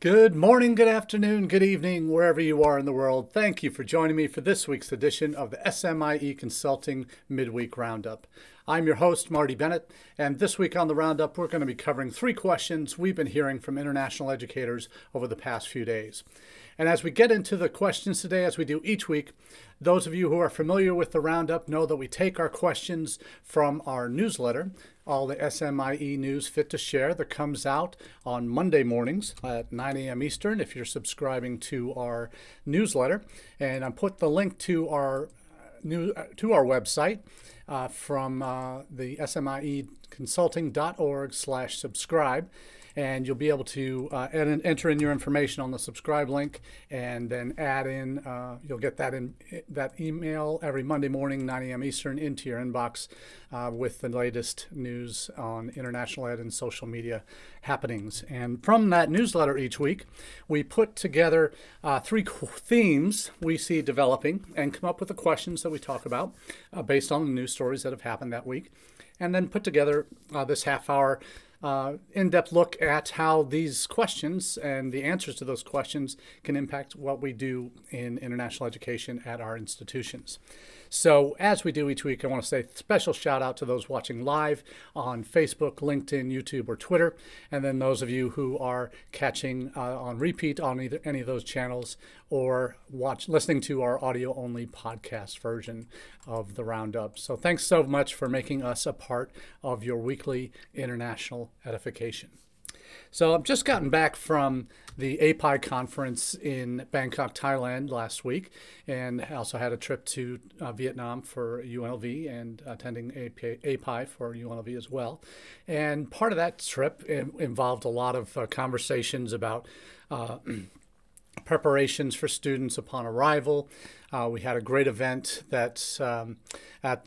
Good morning, good afternoon, good evening, wherever you are in the world. Thank you for joining me for this week's edition of the SMIE Consulting Midweek Roundup. I'm your host, Marty Bennett, and this week on the Roundup, we're going to be covering 3 questions we've been hearing from international educators over the past few days. And as we get into the questions today, as we do each week, those of you who are familiar with the Roundup know that we take our questions from our newsletter, all the SMIE news fit to share, that comes out on Monday mornings at 9 a.m. Eastern if you're subscribing to our newsletter. And I put the link to our website from the smieconsulting.org/subscribe. And you'll be able to enter in your information on the subscribe link, and then add in, you'll get that email every Monday morning, 9 a.m. Eastern, into your inbox with the latest news on international ed and social media happenings. And from that newsletter each week, we put together 3 themes we see developing and come up with the questions that we talk about based on the news stories that have happened that week, and then put together this half-hour in-depth look at how these questions and the answers to those questions can impact what we do in international education at our institutions. So as we do each week, I want to say a special shout out to those watching live on Facebook, LinkedIn, YouTube, or Twitter, and then those of you who are catching on repeat on either any of those channels or listening to our audio-only podcast version of the Roundup. So thanks so much for making us a part of your weekly international edification. So I've just gotten back from the API conference in Bangkok, Thailand last week, and also had a trip to Vietnam for UNLV and attending API for UNLV as well. And part of that trip involved a lot of conversations about preparations for students upon arrival. We had a great event that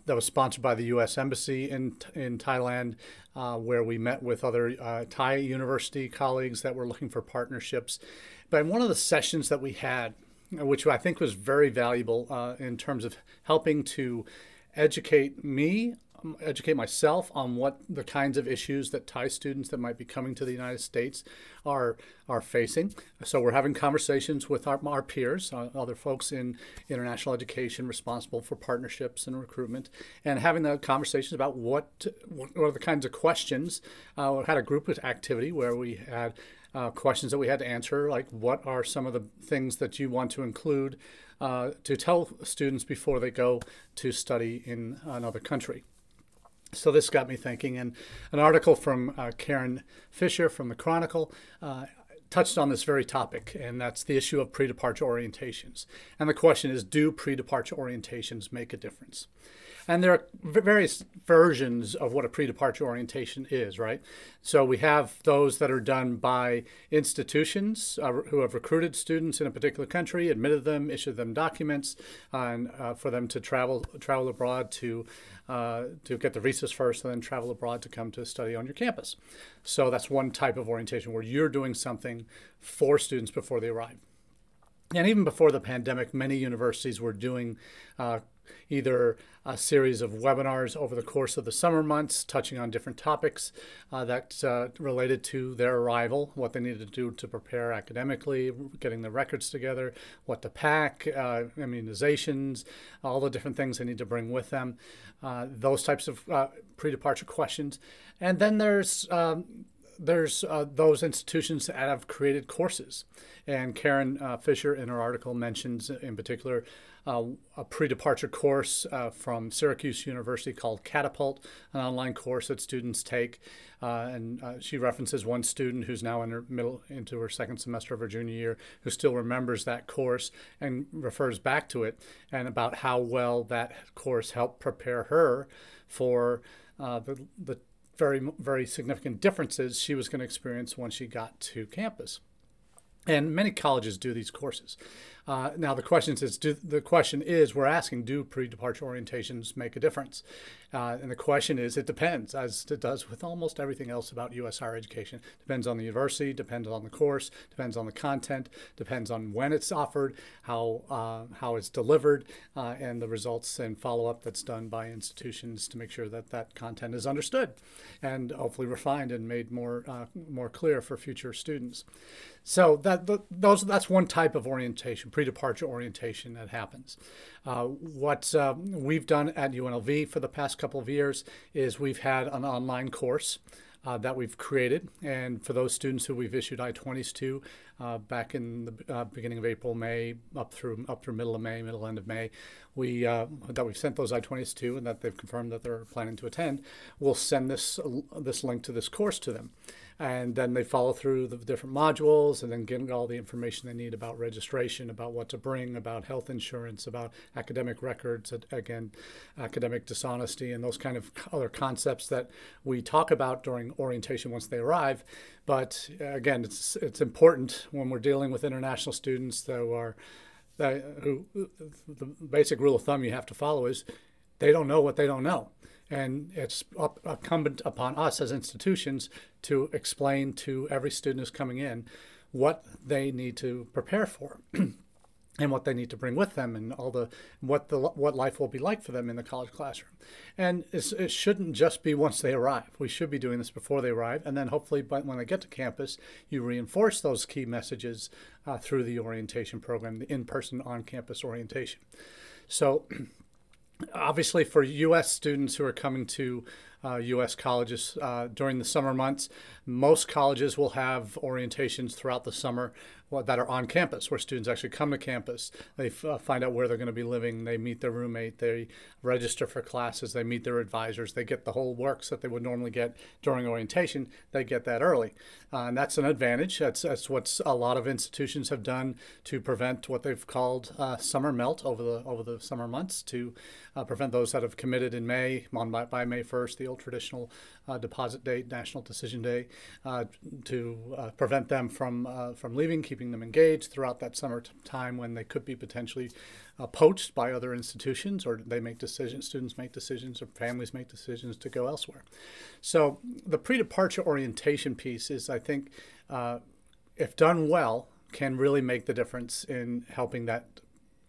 was sponsored by the U.S. Embassy in Thailand, where we met with other Thai university colleagues that were looking for partnerships. But in one of the sessions that we had, which I think was very valuable in terms of helping to educate myself on what the kinds of issues that Thai students that might be coming to the United States are facing. So we're having conversations with our peers, other folks in international education responsible for partnerships and recruitment, and having the conversations about what are the kinds of questions. We had a group activity where we had questions that we had to answer, like what are some of the things that you want to include to tell students before they go to study in another country. So this got me thinking, and an article from Karen Fisher from the Chronicle touched on this very topic, and that's the issue of pre-departure orientations. And the question is, do pre-departure orientations make a difference? And there are various versions of what a pre-departure orientation is, right? So we have those that are done by institutions who have recruited students in a particular country, admitted them, issued them documents, and for them to travel abroad to get the visas first, and then travel abroad to come to study on your campus. So that's one type of orientation where you're doing something for students before they arrive. And even before the pandemic, many universities were doing either a series of webinars over the course of the summer months, touching on different topics that related to their arrival, what they needed to do to prepare academically, getting the records together, what to pack, immunizations, all the different things they need to bring with them, those types of pre-departure questions. And then there's those institutions that have created courses. And Karen Fisher in her article mentions in particular a pre-departure course from Syracuse University called Catapult, an online course that students take. And she references one student who's now into her second semester of her junior year who still remembers that course and refers back to it, and about how well that course helped prepare her for the very, very significant differences she was going to experience when she got to campus. And many colleges do these courses. Now the question is, we're asking, do pre-departure orientations make a difference? And the question is, it depends, as it does with almost everything else about U.S. higher education. Depends on the university, depends on the course, depends on the content, depends on when it's offered, how it's delivered, and the results and follow-up that's done by institutions to make sure that that content is understood and hopefully refined and made more clear for future students. So that's one type of orientation, pre-departure orientation that happens. What we've done at UNLV for the past couple of years is we've had an online course that we've created, and for those students who we've issued I-20s to back in the beginning of April, May, up through middle of May, end of May, that we've sent those I-20s to, and that they've confirmed that they're planning to attend, we'll send this link to this course to them. And then they follow through the different modules and then get all the information they need about registration, about what to bring, about health insurance, about academic records, again, academic dishonesty, and those kind of other concepts that we talk about during orientation once they arrive. But again, it's important when we're dealing with international students the basic rule of thumb you have to follow is they don't know what they don't know. And it's incumbent upon us as institutions to explain to every student who's coming in what they need to prepare for and what they need to bring with them, and what life will be like for them in the college classroom. And it shouldn't just be once they arrive. We should be doing this before they arrive, and then hopefully when they get to campus, you reinforce those key messages through the orientation program, the in-person on-campus orientation. So obviously, for U.S. students who are coming to U.S. colleges during the summer months, most colleges will have orientations throughout the summer that are on campus, where students actually come to campus. They find out where they're going to be living. They meet their roommate. They register for classes. They meet their advisors. They get the whole works that they would normally get during orientation. They get that early. And that's an advantage. That's what a lot of institutions have done to prevent what they've called summer melt over the summer months, to prevent those that have committed in May, by May 1st, the old traditional deposit date, national decision day, to prevent them from leaving, keeping them engaged throughout that summer time when they could be potentially poached by other institutions, or they make decisions, students make decisions, or families make decisions to go elsewhere. So the pre-departure orientation piece is, I think, if done well, can really make the difference in helping that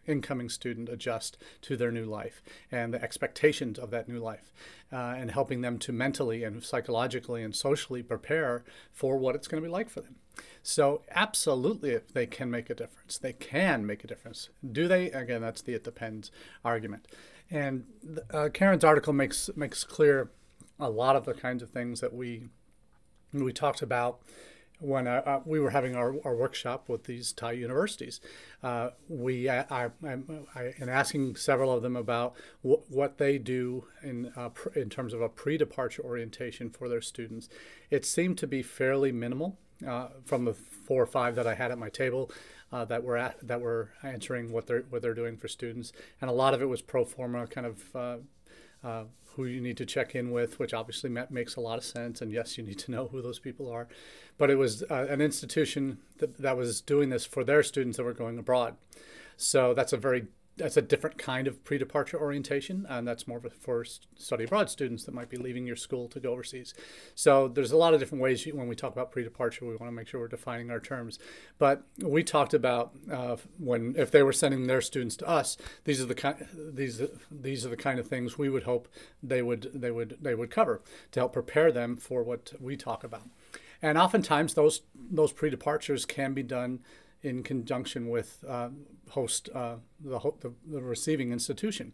incoming student adjust to their new life and the expectations of that new life, and helping them to mentally and psychologically and socially prepare for what it's going to be like for them. So absolutely, they can make a difference. They can make a difference. Do they? Again, that's the it depends argument. And Karen's article makes clear a lot of the kinds of things that we talked about when we were having our workshop with these Thai universities. In asking several of them about what they do in terms of a pre-departure orientation for their students, it seemed to be fairly minimal. From the 4 or 5 that I had at my table that were answering what they're doing for students, and a lot of it was pro forma, kind of who you need to check in with, which obviously makes a lot of sense, and yes, you need to know who those people are. But it was an institution that was doing this for their students that were going abroad. So that's a different kind of pre-departure orientation, and that's more for study abroad students that might be leaving your school to go overseas. So there's a lot of different ways when we talk about pre-departure. We want to make sure we're defining our terms. But we talked about if they were sending their students to us, these are the kind of things we would hope they would cover to help prepare them for what we talk about. And oftentimes those pre-departures can be done in conjunction with the receiving institution.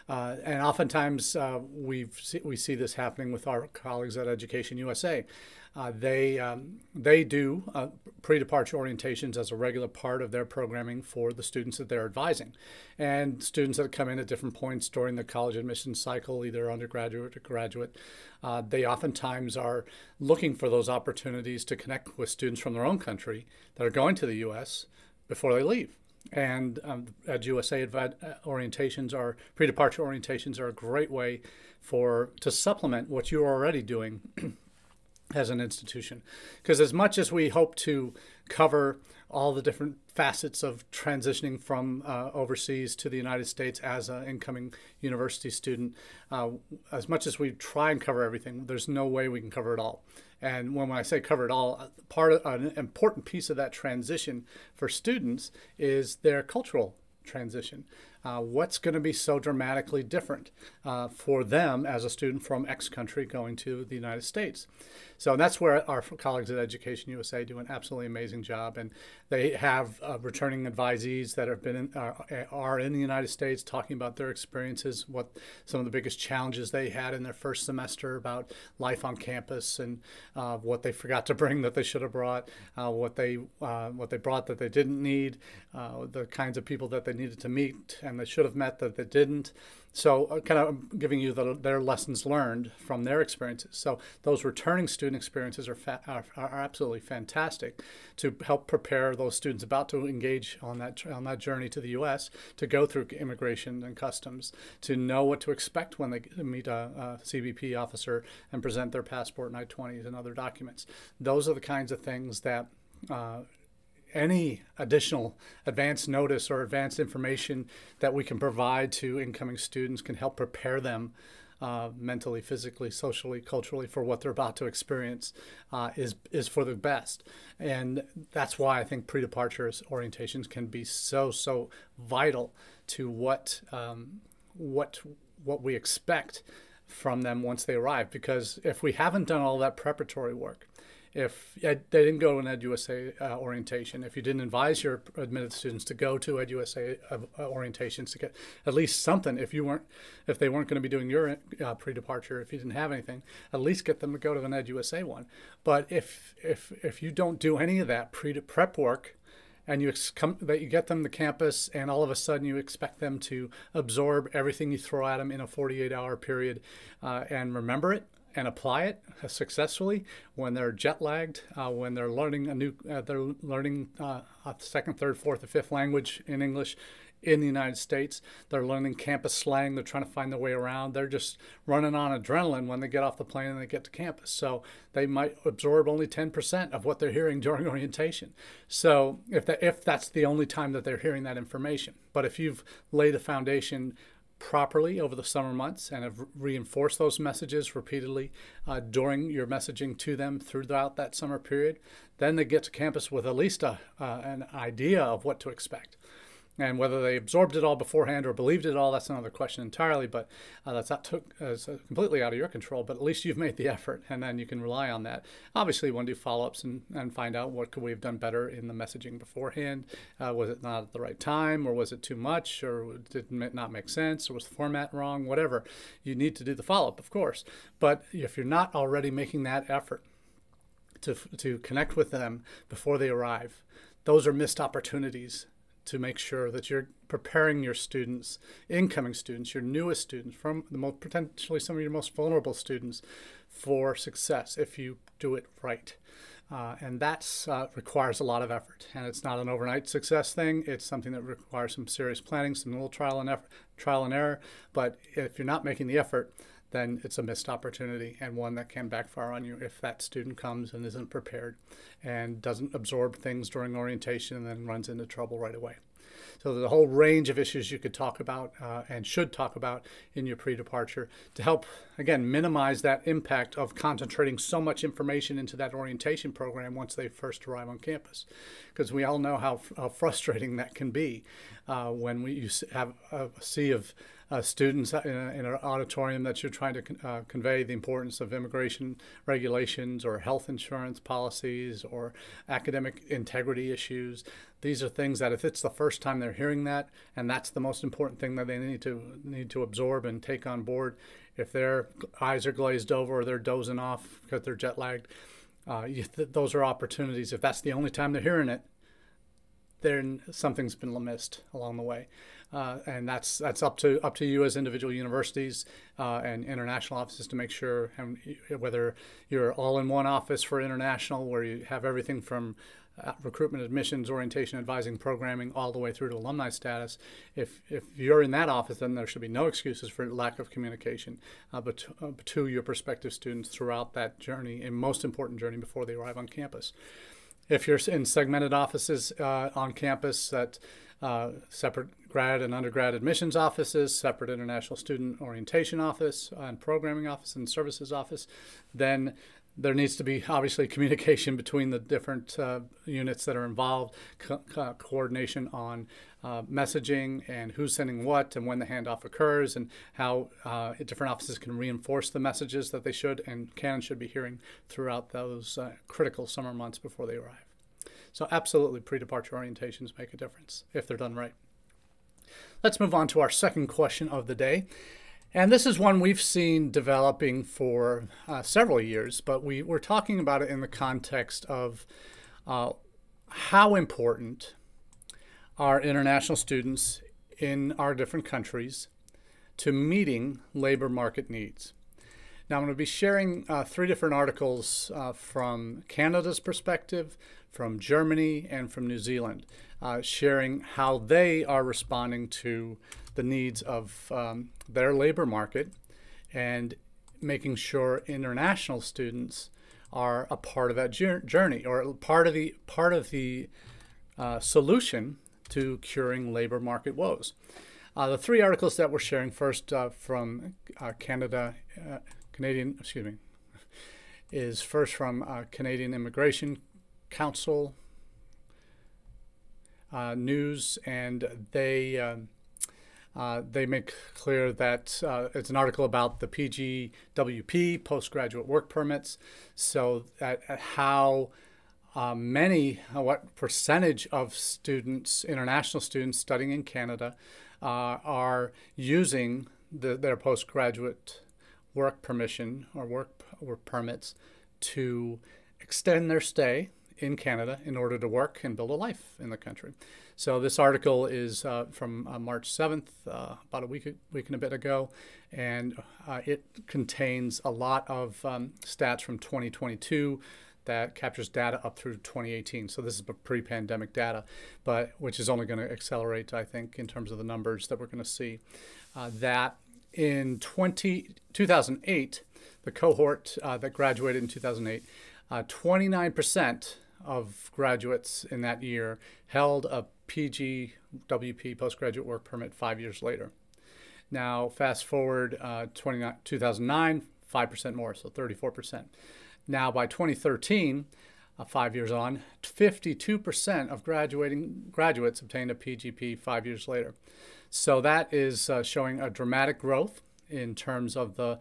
And oftentimes we see this happening with our colleagues at Education USA. They do pre-departure orientations as a regular part of their programming for the students that they're advising. And students that come in at different points during the college admissions cycle, either undergraduate or graduate, they oftentimes are looking for those opportunities to connect with students from their own country that are going to the U.S. before they leave. And at USA orientations, pre-departure orientations are a great way to supplement what you're already doing as an institution. Because as much as we hope to cover all the different facets of transitioning from overseas to the United States as an incoming university student, as much as we try and cover everything, there's no way we can cover it all. And when I say cover it all, an important piece of that transition for students is their cultural transition. What's going to be so dramatically different for them as a student from X country going to the United States? So that's where our colleagues at Education USA do an absolutely amazing job, and they have returning advisees that have been are in the United States talking about their experiences, what some of the biggest challenges they had in their first semester about life on campus, and what they forgot to bring that they should have brought, what they brought that they didn't need, the kinds of people that they needed to meet and they should have met that they didn't. So kind of giving you their lessons learned from their experiences. So those returning student experiences are absolutely fantastic to help prepare those students about to engage on that journey to the U.S., to go through immigration and customs, to know what to expect when they meet a CBP officer and present their passport and I-20s and other documents. Those are the kinds of things that any additional advance notice or advanced information that we can provide to incoming students can help prepare them mentally, physically, socially, culturally for what they're about to experience is for the best. And that's why I think pre-departure orientations can be so vital to what we expect from them once they arrive. Because if we haven't done all that preparatory work, if they didn't go to an EdUSA orientation, if you didn't advise your admitted students to go to EdUSA orientations to get at least something, if they weren't going to be doing your pre-departure, if you didn't have anything, at least get them to go to an EdUSA one. But if you don't do any of that prep work, and you get them to campus, and all of a sudden you expect them to absorb everything you throw at them in a 48-hour period and remember it and apply it successfully when they're jet lagged, when they're learning a second, third, fourth, or fifth language in English in the United States. They're learning campus slang. They're trying to find their way around. They're just running on adrenaline when they get off the plane and they get to campus. So they might absorb only 10% of what they're hearing during orientation. So if that's the only time that they're hearing that information. But if you've laid a foundation properly over the summer months and have reinforced those messages repeatedly during your messaging to them throughout that summer period, then they get to campus with at least an idea of what to expect. And whether they absorbed it all beforehand or believed it all, that's another question entirely, but that's completely out of your control. But at least you've made the effort, and then you can rely on that. Obviously, you want to do follow-ups and find out what could we have done better in the messaging beforehand. Was it not at the right time, or was it too much, or did it not make sense, or was the format wrong, whatever. You need to do the follow-up, of course. But if you're not already making that effort to connect with them before they arrive, those are missed opportunities to make sure that you're preparing your students, incoming students, your newest students, from potentially some of your most vulnerable students for success if you do it right. And that requires a lot of effort. And it's not an overnight success thing. It's something that requires some serious planning, some little trial and error. But if you're not making the effort, then it's a missed opportunity, and one that can backfire on you if that student comes and isn't prepared and doesn't absorb things during orientation and then runs into trouble right away. So there's a whole range of issues you could talk about and should talk about in your pre-departure to help, again, minimize that impact of concentrating so much information into that orientation program once they first arrive on campus. Because we all know how frustrating that can be when you have a sea of students in an auditorium that you're trying to convey the importance of immigration regulations or health insurance policies or academic integrity issues. These are things that if it's the first time they're hearing that, and that's the most important thing that they need to absorb and take on board, if their eyes are glazed over or they're dozing off because they're jet lagged, those are opportunities. If that's the only time they're hearing it, then something's been missed along the way. and that's up to you as individual universities and international offices to make sure, whether you're all in one office for international, where you have everything from recruitment, admissions, orientation, advising, programming, all the way through to alumni status. If you're in that office, then there should be no excuses for lack of communication but to your prospective students throughout that journey, a most important journey before they arrive on campus. If you're in segmented offices on campus, that separate grad and undergrad admissions offices, separate international student orientation office and programming office and services office, then there needs to be obviously communication between the different units that are involved, coordination on messaging and who's sending what and when the handoff occurs, and how different offices can reinforce the messages that they should and should be hearing throughout those critical summer months before they arrive. So absolutely, pre-departure orientations make a difference if they're done right. Let's move on to our second question of the day. And this is one we've seen developing for several years, but we're talking about it in the context of how important are international students in our different countries to meeting labor market needs. Now, I'm going to be sharing 3 different articles from Canada's perspective, from Germany, and from New Zealand, sharing how they are responding to the needs of their labor market and making sure international students are a part of that journey, or part of the solution to curing labor market woes. The 3 articles that we're sharing, first from is first from Canadian Immigration Council News, and they make clear that it's an article about the PGWP, postgraduate work permits, so that what percentage of students, international students studying in Canada, are using their postgraduate work permission or work permits to extend their stay in Canada in order to work and build a life in the country. So this article is from March 7th, about a week and a bit ago, and it contains a lot of stats from 2022 that captures data up through 2018. So this is pre-pandemic data, but which is only going to accelerate, I think, in terms of the numbers that we're going to see. That in 2008, the cohort that graduated in 2008, 29% of graduates in that year held a PGWP, postgraduate work permit, 5 years later. Now, fast forward 2009, 5% more, so 34%. Now, by 2013, 5 years on, 52% of graduates obtained a PGP 5 years later. So that is showing a dramatic growth in terms of the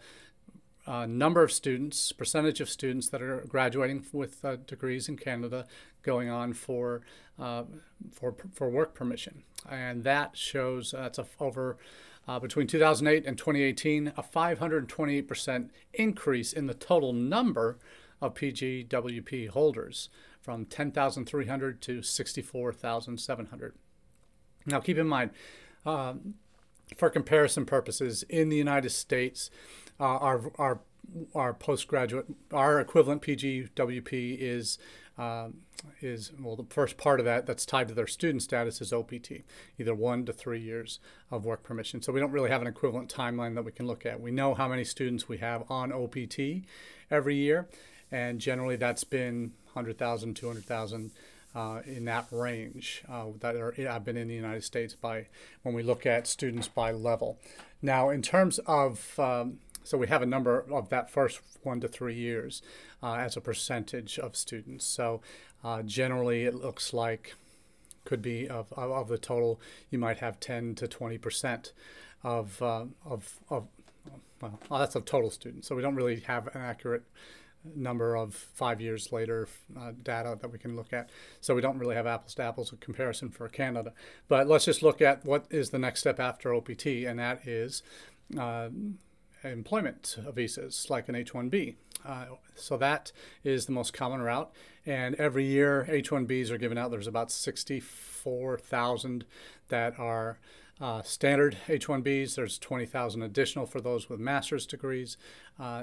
number of students, percentage of students that are graduating with degrees in Canada going on for work permission. And that shows that's over between 2008 and 2018, a 528% increase in the total number of PGWP holders, from 10,300 to 64,700. Now, keep in mind, for comparison purposes, in the United States, our postgraduate, our equivalent PGWP is well, the first part of that's tied to their student status is OPT, either 1 to 3 years of work permission. So we don't really have an equivalent timeline that we can look at. We know how many students we have on OPT every year, and generally that's been 100,000, 200,000 in that range that have been in the United States when we look at students by level. Now, in terms of so we have a number of that first 1 to 3 years as a percentage of students. So generally, it looks like could be of the total, you might have 10 to 20% well, that's of total students. So we don't really have an accurate number of 5 years later data that we can look at. So we don't really have apples to apples comparison for Canada. But let's just look at what is the next step after OPT, and that is employment visas, like an H-1B. So that is the most common route. And every year, H-1Bs are given out. There's about 64,000 that are standard H-1Bs. There's 20,000 additional for those with master's degrees.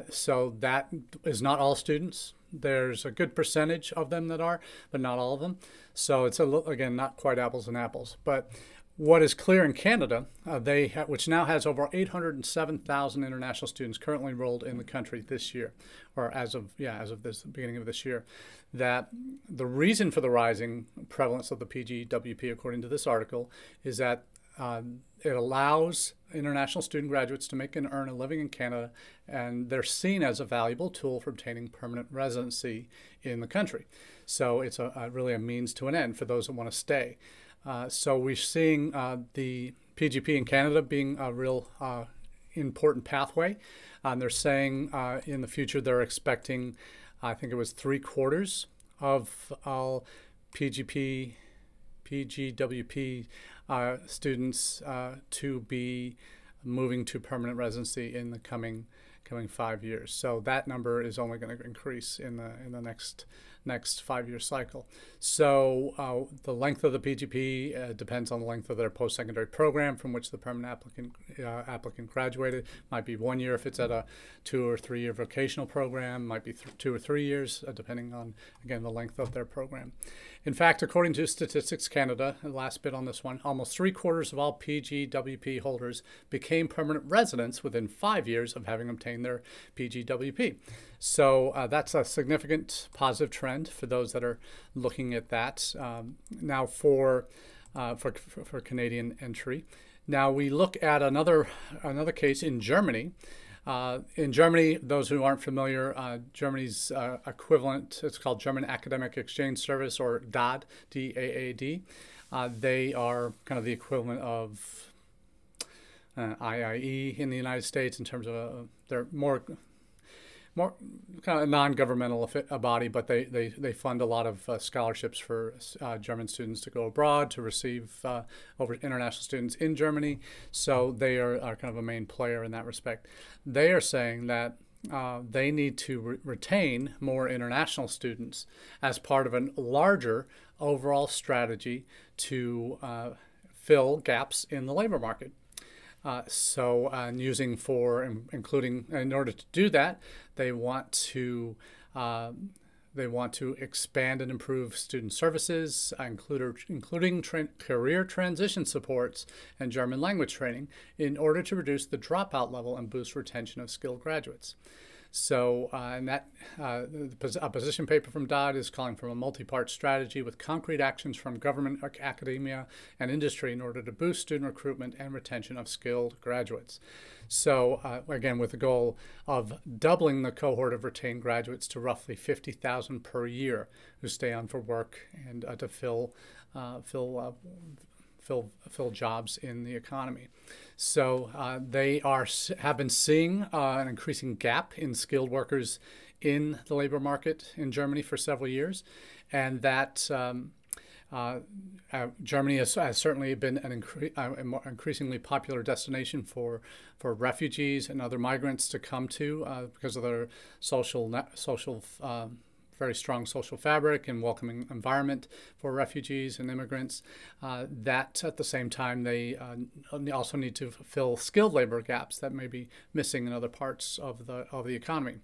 So that is not all students. There's a good percentage of them that are, but not all of them. So it's, again, not quite apples and apples. But what is clear in Canada, which now has over 807,000 international students currently enrolled in the country this year, or as of this beginning of this year, that the reason for the rising prevalence of the PGWP, according to this article, is that it allows international student graduates to make and earn a living in Canada, and they're seen as a valuable tool for obtaining permanent residency in the country. So it's really a means to an end for those that want to stay. So we're seeing the PGP in Canada being a real important pathway. They're saying in the future they're expecting, I think it was 3/4 of all PGWP students to be moving to permanent residency in the coming 5 years. So that number is only going to increase in the next 5-year cycle. So the length of the PGP depends on the length of their post-secondary program from which the permanent applicant graduated. Might be 1 year if it's at a 2 or 3 year vocational program. Might be 2 or 3 years depending on, again, the length of their program. In fact, according to Statistics Canada, the last bit on this one, almost 3/4 of all PGWP holders became permanent residents within 5 years of having obtained their PGWP. So that's a significant positive trend for those that are looking at that. Now for Canadian entry. Now we look at another case in Germany. In Germany, those who aren't familiar, Germany's equivalent, it's called German Academic Exchange Service, or DAAD, D-A-A-D. They are kind of the equivalent of IIE in the United States in terms of they're more kind of a non-governmental body, but they fund a lot of scholarships for German students to go abroad, to receive over international students in Germany. So they are kind of a main player in that respect. They are saying that they need to retain more international students as part of a larger overall strategy to fill gaps in the labor market. Including, in order to do that, they want to expand and improve student services, including career transition supports and German language training, in order to reduce the dropout level and boost retention of skilled graduates. So, a position paper from DAAD is calling for a multi-part strategy with concrete actions from government, academia, and industry in order to boost student recruitment and retention of skilled graduates. So, again, with the goal of doubling the cohort of retained graduates to roughly 50,000 per year who stay on for work and to fill jobs in the economy. So they have been seeing an increasing gap in skilled workers in the labor market in Germany for several years, and that Germany has certainly been an increasingly popular destination for refugees and other migrants to come to because of their very strong social fabric and welcoming environment for refugees and immigrants. That at the same time, they also need to fill skilled labor gaps that may be missing in other parts of the economy.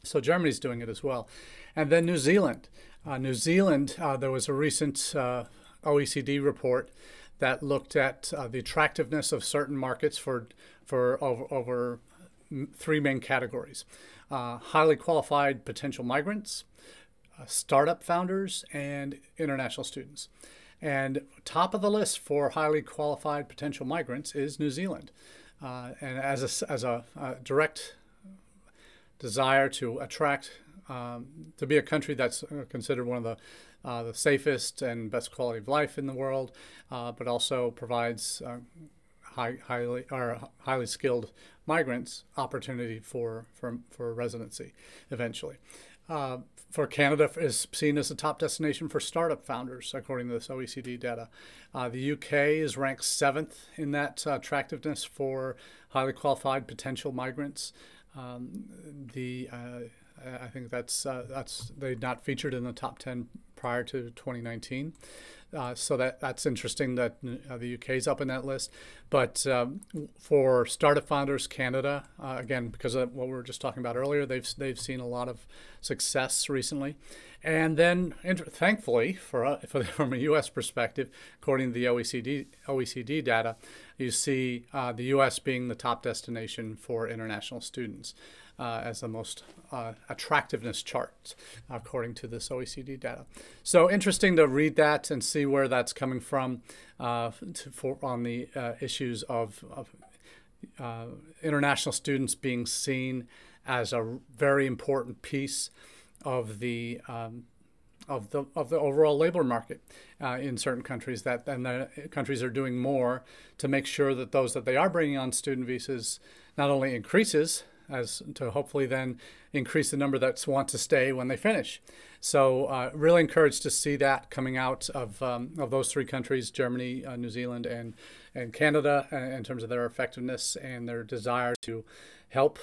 So Germany's doing it as well. And then New Zealand. There was a recent OECD report that looked at the attractiveness of certain markets for over 3 main categories: highly qualified potential migrants, startup founders, and international students. And top of the list for highly qualified potential migrants is New Zealand. And as a direct desire to attract, to be a country that's considered one of the safest and best quality of life in the world, but also provides highly skilled migrants opportunity for residency eventually. For Canada is seen as a top destination for startup founders, according to this OECD data. The UK is ranked 7th in that attractiveness for highly qualified potential migrants. I think that's they're not featured in the top 10 prior to 2019. So that's interesting that the UK is up in that list. But for startup founders, Canada, again, because of what we were just talking about earlier, they've seen a lot of success recently. And then, thankfully, from a U.S. perspective, according to the OECD data, you see the U.S. being the top destination for international students as the most attractiveness chart, according to this OECD data. So interesting to read that and see where that's coming from on the issues of international students being seen as a very important piece of the overall labor market in certain countries, and the countries are doing more to make sure that those that they are bringing on student visas not only increases, as to hopefully then increase the number that want to stay when they finish. So really encouraged to see that coming out of those three countries, Germany, New Zealand, and Canada, in terms of their effectiveness and their desire to help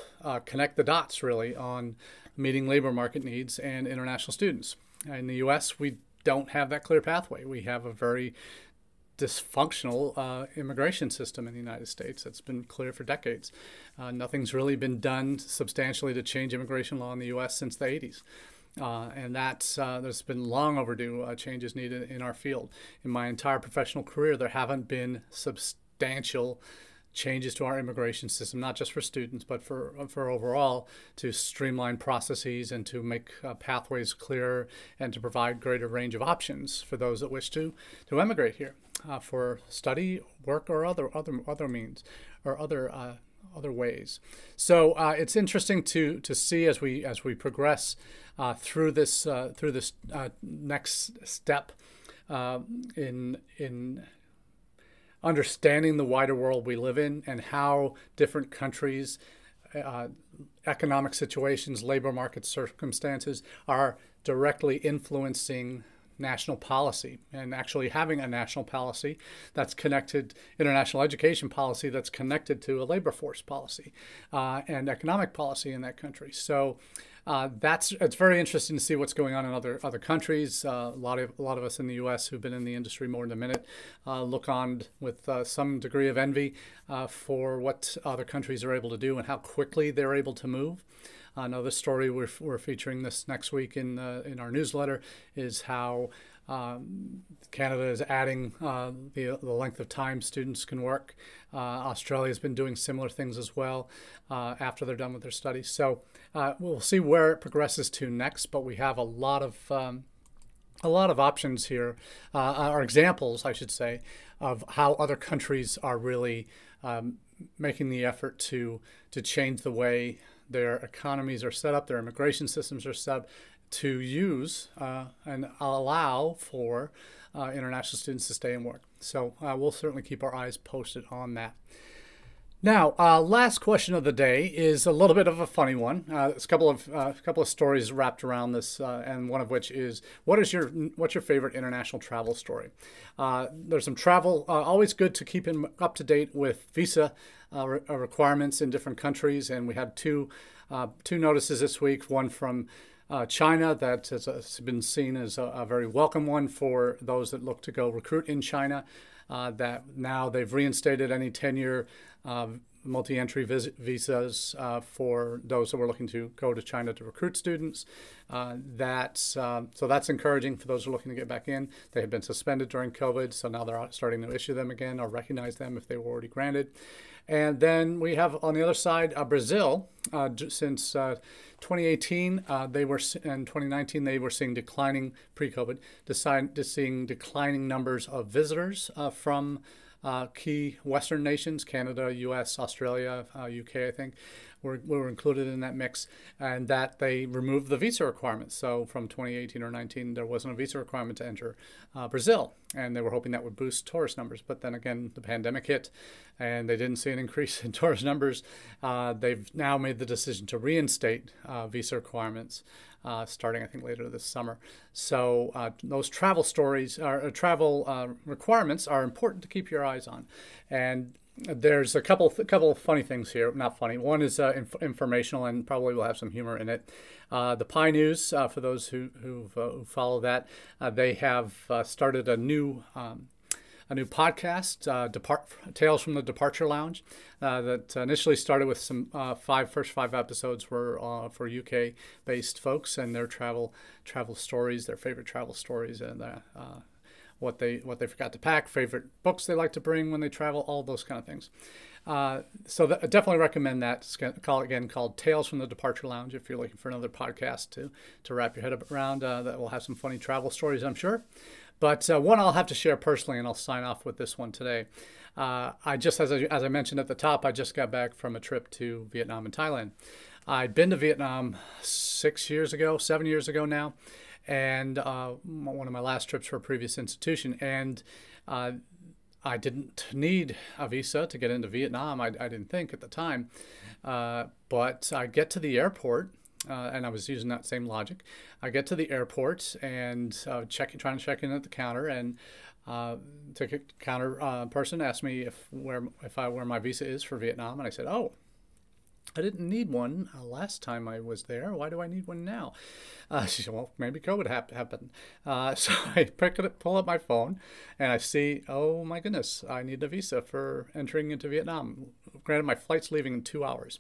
connect the dots really on meeting labor market needs and international students. In the U.S., we don't have that clear pathway. We have a very dysfunctional immigration system in the United States. It's been clear for decades. Nothing's really been done substantially to change immigration law in the U.S. since the 80s. And there's been long overdue changes needed in our field. In my entire professional career, there haven't been substantial changes to our immigration system, not just for students, but for overall, to streamline processes and to make pathways clearer and to provide greater range of options for those that wish to emigrate here for study, work, or other means or other ways. So it's interesting to see as we progress through this next step in understanding the wider world we live in and how different countries, economic situations, labor market circumstances are directly influencing national policy, and actually having a national policy that's connected, international education policy that's connected to a labor force policy and economic policy in that country. So it's very interesting to see what's going on in other countries. A lot of us in the U.S. who've been in the industry more than a minute look on with some degree of envy for what other countries are able to do and how quickly they're able to move. Another story we're featuring this next week in our newsletter is how Canada is adding the length of time students can work. Australia has been doing similar things as well after they're done with their studies. So we'll see where it progresses to next, but we have a lot of options here, or examples, I should say, of how other countries are really making the effort to change the way their economies are set up, their immigration systems are set up to use and allow for international students to stay and work. So we'll certainly keep our eyes posted on that. Now, last question of the day is a little bit of a funny one. It's a couple of stories wrapped around this, and one of which is what's your favorite international travel story? There's some travel. Always good to keep up to date with visa requirements in different countries, and we had two notices this week. One from China that has been seen as a very welcome one for those that look to go recruit in China. That now they've reinstated any 10-year multi-entry visas for those that were looking to go to China to recruit students. So that's encouraging for those who are looking to get back in. They had been suspended during COVID, so now they're starting to issue them again or recognize them if they were already granted. And then we have on the other side Brazil. Since 2018, in 2019 they were seeing declining pre-COVID, seeing declining numbers of visitors from key Western nations, Canada, U.S., Australia, U.K., I think, were included in that mix, and that they removed the visa requirements. So from 2018 or 19, there wasn't a visa requirement to enter Brazil, and they were hoping that would boost tourist numbers. But then again, the pandemic hit, and they didn't see an increase in tourist numbers. They've now made the decision to reinstate visa requirements starting, I think, later this summer. So those travel stories, travel requirements are important to keep your eyes on. And there's a couple of funny things here. Not funny. One is informational and probably will have some humor in it. The Pi News, for those who follow that, they have started a new podcast, Tales from the Departure Lounge, that initially started with some first five episodes were for UK-based folks and their travel stories, their favorite travel stories, and what they forgot to pack, favorite books they like to bring when they travel, all those kind of things. So I definitely recommend that. It's called Tales from the Departure Lounge if you're looking for another podcast to wrap your head around that will have some funny travel stories, I'm sure. But one I'll have to share personally, and I'll sign off with this one today. I just, as I mentioned at the top, I just got back from a trip to Vietnam and Thailand. I'd been to Vietnam 7 years ago now, and one of my last trips for a previous institution. And I didn't need a visa to get into Vietnam. I didn't think at the time. But I get to the airport, and I was using that same logic. I get to the airport and trying to check in at the counter, and ticket counter person asked me where my visa is for Vietnam, and I said, "Oh, I didn't need one last time I was there. Why do I need one now?" She said, "Well, maybe COVID happened." So I pull up my phone, and I see, oh my goodness, I need a visa for entering into Vietnam. Granted, my flight's leaving in 2 hours.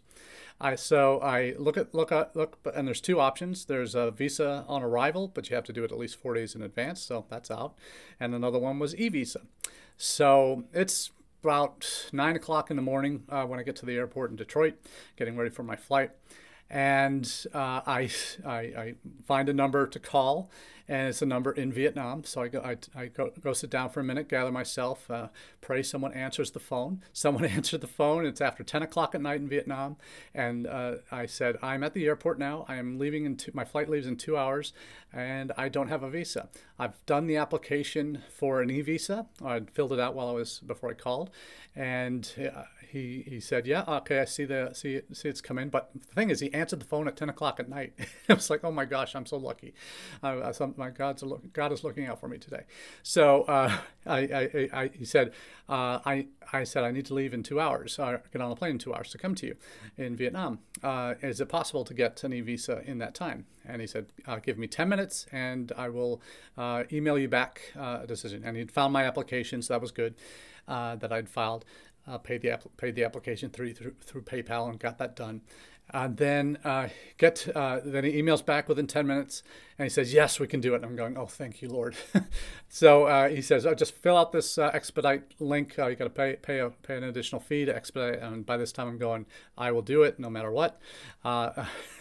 So I look, and there's two options. There's a visa on arrival, but you have to do it at least 4 days in advance, so that's out. And another one was e-visa. So it's about 9 o'clock in the morning when I get to the airport in Detroit, getting ready for my flight. And I find a number to call, and it's a number in Vietnam. So I go sit down for a minute, gather myself, pray someone answers the phone. Someone answered the phone. It's after 10 o'clock at night in Vietnam. And I said, "I'm at the airport now. I am leaving my flight leaves in 2 hours, and I don't have a visa. I've done the application for an e-visa. I filled it out before I called." And he said, "Yeah, okay, I see it's come in." But the thing is, he answered the phone at 10 o'clock at night. It was like, oh my gosh, I'm so lucky. God is looking out for me today. So he said, I said, "I need to leave in 2 hours, get on a plane in 2 hours to come to you in Vietnam. Is it possible to get an e-visa in that time?" And he said, "Give me 10 minutes and I will email you back a decision." And he'd found my application, so that was good, that I'd filed. Paid the application through PayPal and got that done. Then he emails back within 10 minutes, and he says, "Yes, we can do it." And I'm going, "Oh, thank you, Lord." So he says, "Oh, just fill out this expedite link. You got to pay an additional fee to expedite." And by this time, I'm going, "I will do it no matter what."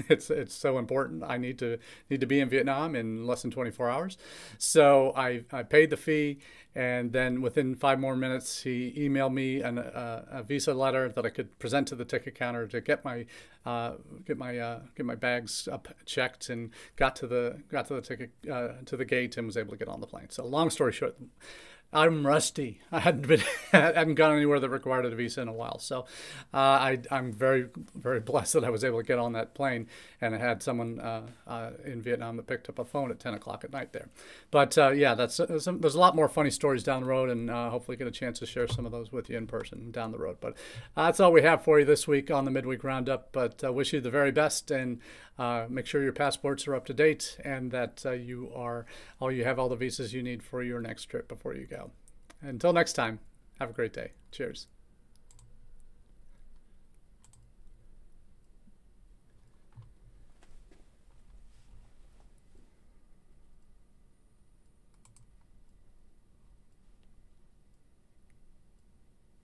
It's so important. I need to be in Vietnam in less than 24 hours. So I paid the fee. And then within 5 more minutes, he emailed me a visa letter that I could present to the ticket counter to get my bags checked, and got to the ticket to the gate and was able to get on the plane. So long story short, I'm rusty. I hadn't gone anywhere that required a visa in a while. So I'm very, very blessed that I was able to get on that plane, and I had someone in Vietnam that picked up a phone at 10 o'clock at night there. But yeah, there's a lot more funny stories down the road, and hopefully get a chance to share some of those with you in person down the road. But that's all we have for you this week on the Midweek Roundup. But wish you the very best, and make sure your passports are up to date, and that you have all the visas you need for your next trip before you go. Until next time, have a great day. Cheers.